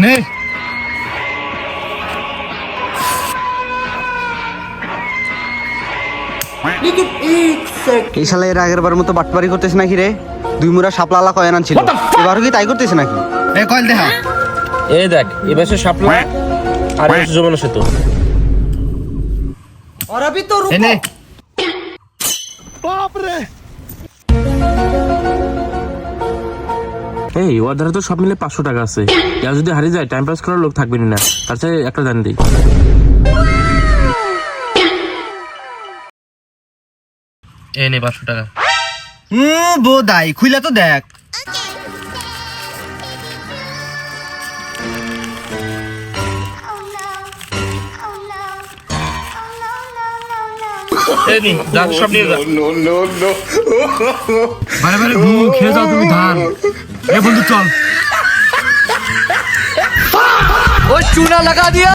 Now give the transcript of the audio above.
নে এই শালা এর আগের বার মতো বাটপারি করতেছে নাকি রে? দুই মুড়া শাপলা কয়েন আনছিল, এবারও কি তাই করতেছে নাকি? এ কয়েল দেখা এই দেখ এবার সে শাপলা আর এই যমুনা সেতু। और अभी तो रुको। এনে এই ওর তো সব মিলে 500 টাকা আছে। কেউ যদি হারিয়ে যায় টাইম পাস করার লোক থাকবে না, তার চেয়ে একটা দান দিই। এই নে 500 টাকা। বোধাই খুইলা তো দেখ। এই নি দান সব নিয়ে যা। বারে বারে ঘুম খেয়ে যাও তুমি ধান। এ বন্ধু চল। वो चूना लगा दिया।